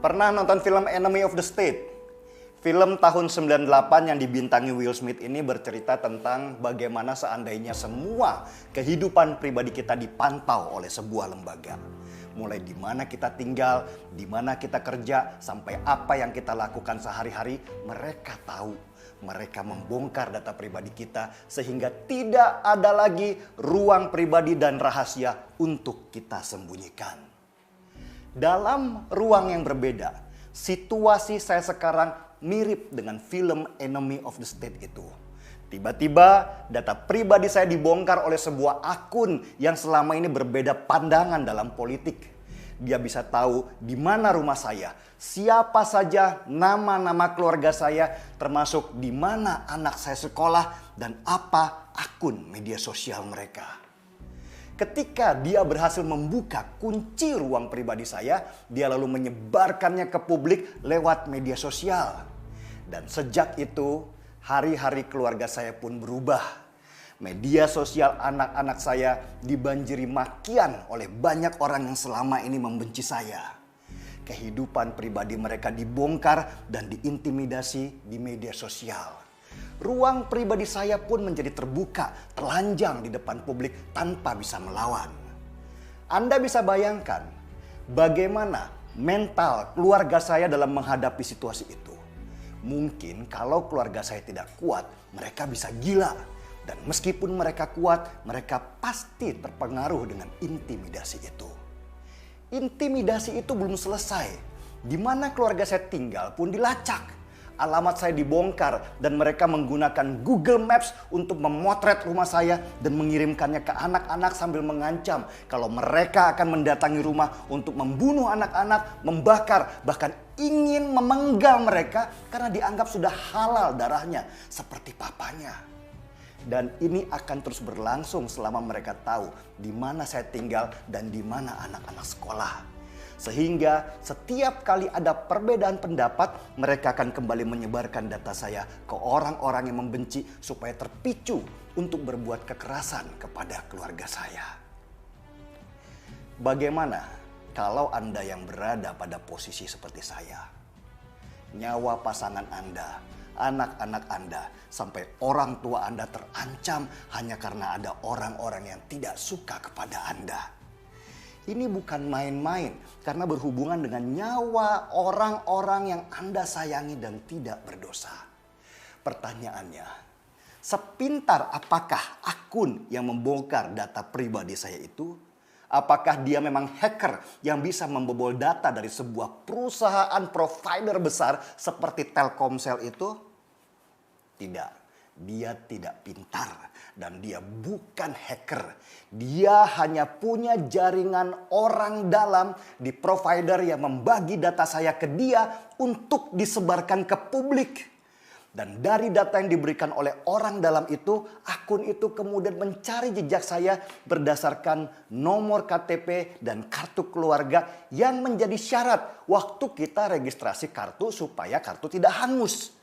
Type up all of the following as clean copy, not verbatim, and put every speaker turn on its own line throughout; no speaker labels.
Pernah nonton film Enemy of the State? Film tahun 98 yang dibintangi Will Smith ini bercerita tentang bagaimana seandainya semua kehidupan pribadi kita dipantau oleh sebuah lembaga. Mulai di mana kita tinggal, di mana kita kerja, sampai apa yang kita lakukan sehari-hari, mereka tahu. Mereka membongkar data pribadi kita sehingga tidak ada lagi ruang pribadi dan rahasia untuk kita sembunyikan. Dalam ruang yang berbeda, situasi saya sekarang mirip dengan film Enemy of the State itu. Tiba-tiba data pribadi saya dibongkar oleh sebuah akun yang selama ini berbeda pandangan dalam politik. Dia bisa tahu di mana rumah saya, siapa saja nama-nama keluarga saya, termasuk di mana anak saya sekolah dan apa akun media sosial mereka. Ketika dia berhasil membuka kunci ruang pribadi saya, dia lalu menyebarkannya ke publik lewat media sosial. Dan sejak itu, hari-hari keluarga saya pun berubah. Media sosial anak-anak saya dibanjiri makian oleh banyak orang yang selama ini membenci saya. Kehidupan pribadi mereka dibongkar dan diintimidasi di media sosial. Ruang pribadi saya pun menjadi terbuka, telanjang di depan publik tanpa bisa melawan. Anda bisa bayangkan bagaimana mental keluarga saya dalam menghadapi situasi itu. Mungkin kalau keluarga saya tidak kuat, mereka bisa gila. Dan meskipun mereka kuat, mereka pasti terpengaruh dengan intimidasi itu. Intimidasi itu belum selesai. Di mana keluarga saya tinggal pun dilacak. Alamat saya dibongkar dan mereka menggunakan Google Maps untuk memotret rumah saya dan mengirimkannya ke anak-anak sambil mengancam kalau mereka akan mendatangi rumah untuk membunuh anak-anak, membakar, bahkan ingin memenggal mereka karena dianggap sudah halal darahnya seperti papanya. Dan ini akan terus berlangsung selama mereka tahu di mana saya tinggal dan di mana anak-anak sekolah. Sehingga setiap kali ada perbedaan pendapat, mereka akan kembali menyebarkan data saya ke orang-orang yang membenci supaya terpicu untuk berbuat kekerasan kepada keluarga saya. Bagaimana kalau Anda yang berada pada posisi seperti saya? Nyawa pasangan Anda, anak-anak Anda, sampai orang tua Anda terancam hanya karena ada orang-orang yang tidak suka kepada Anda. Ini bukan main-main karena berhubungan dengan nyawa orang-orang yang Anda sayangi dan tidak berdosa. Pertanyaannya, sepintar apakah akun yang membongkar data pribadi saya itu? Apakah dia memang hacker yang bisa membobol data dari sebuah perusahaan provider besar seperti Telkomsel itu? Tidak. Dia tidak pintar dan dia bukan hacker. Dia hanya punya jaringan orang dalam di provider yang membagi data saya ke dia untuk disebarkan ke publik. Dan dari data yang diberikan oleh orang dalam itu, akun itu kemudian mencari jejak saya berdasarkan nomor KTP dan kartu keluarga yang menjadi syarat waktu kita registrasi kartu supaya kartu tidak hangus.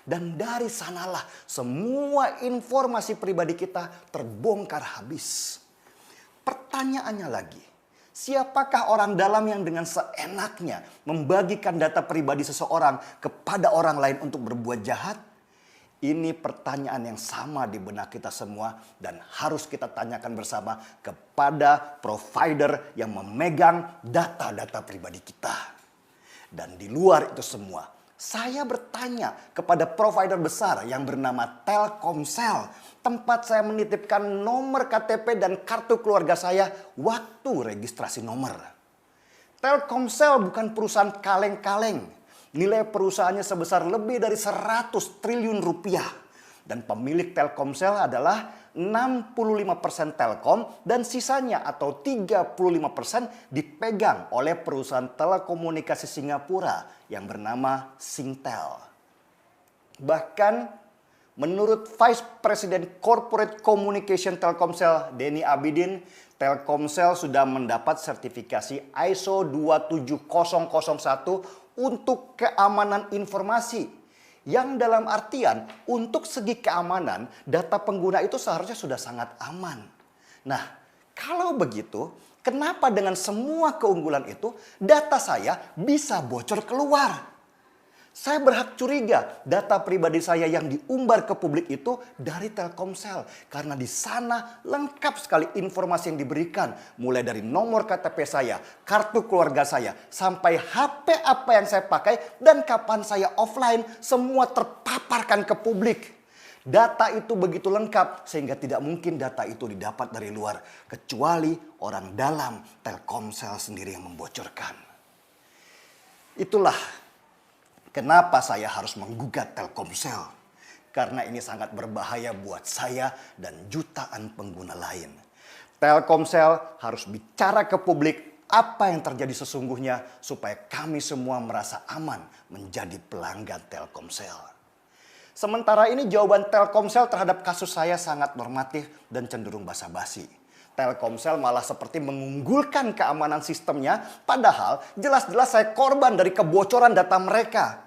Dan dari sanalah semua informasi pribadi kita terbongkar habis. Pertanyaannya lagi, siapakah orang dalam yang dengan seenaknya membagikan data pribadi seseorang kepada orang lain untuk berbuat jahat? Ini pertanyaan yang sama di benak kita semua dan harus kita tanyakan bersama kepada provider yang memegang data-data pribadi kita. Dan di luar itu semua, saya bertanya kepada provider besar yang bernama Telkomsel, tempat saya menitipkan nomor KTP dan kartu keluarga saya waktu registrasi nomor. Telkomsel bukan perusahaan kaleng-kaleng. Nilai perusahaannya sebesar lebih dari 100 triliun rupiah. Dan pemilik Telkomsel adalah 65% Telkom dan sisanya atau 35% dipegang oleh perusahaan telekomunikasi Singapura yang bernama Singtel. Bahkan menurut Vice President Corporate Communication Telkomsel Denny Abidin, Telkomsel sudah mendapat sertifikasi ISO 27001 untuk keamanan informasi. Yang dalam artian untuk segi keamanan data pengguna itu seharusnya sudah sangat aman. Nah, kalau begitu Kenapa dengan semua keunggulan itu data saya bisa bocor keluar? Saya berhak curiga data pribadi saya yang diumbar ke publik itu dari Telkomsel. Karena di sana lengkap sekali informasi yang diberikan. Mulai dari nomor KTP saya, kartu keluarga saya, sampai HP apa yang saya pakai dan kapan saya offline. Semua terpaparkan ke publik. Data itu begitu lengkap sehingga tidak mungkin data itu didapat dari luar. Kecuali orang dalam Telkomsel sendiri yang membocorkan. Itulah kenapa saya harus menggugat Telkomsel? Karena ini sangat berbahaya buat saya dan jutaan pengguna lain. Telkomsel harus bicara ke publik apa yang terjadi sesungguhnya supaya kami semua merasa aman menjadi pelanggan Telkomsel. Sementara ini jawaban Telkomsel terhadap kasus saya sangat normatif dan cenderung basa-basi. Telkomsel malah seperti mengunggulkan keamanan sistemnya, padahal jelas-jelas saya korban dari kebocoran data mereka.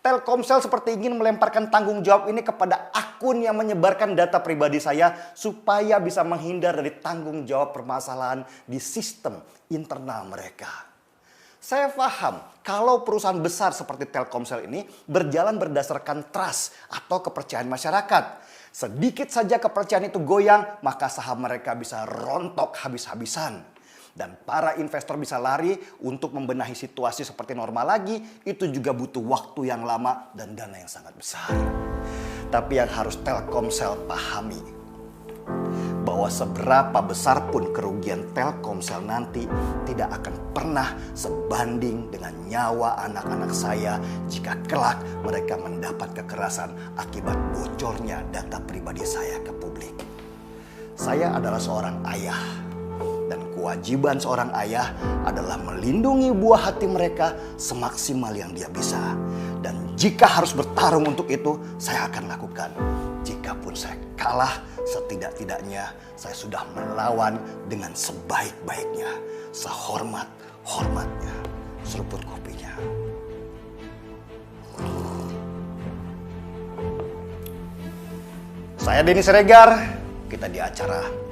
Telkomsel seperti ingin melemparkan tanggung jawab ini kepada akun yang menyebarkan data pribadi saya supaya bisa menghindar dari tanggung jawab permasalahan di sistem internal mereka. Saya paham kalau perusahaan besar seperti Telkomsel ini berjalan berdasarkan trust atau kepercayaan masyarakat. Sedikit saja kepercayaan itu goyang, maka saham mereka bisa rontok habis-habisan. Dan para investor bisa lari untuk membenahi situasi seperti normal lagi. Itu juga butuh waktu yang lama dan dana yang sangat besar. Tapi yang harus Telkomsel pahami, bahwa seberapa besar pun kerugian Telkomsel nanti tidak akan pernah sebanding dengan nyawa anak-anak saya jika kelak mereka mendapat kekerasan akibat bocornya data pribadi saya ke publik. Saya adalah seorang ayah dan kewajiban seorang ayah adalah melindungi buah hati mereka semaksimal yang dia bisa. Dan jika harus bertarung untuk itu, saya akan lakukan. Jikapun saya kalah, setidak-tidaknya saya sudah melawan dengan sebaik-baiknya, sehormat-hormatnya. Seruput kopinya. Saya Denny Siregar, kita di acara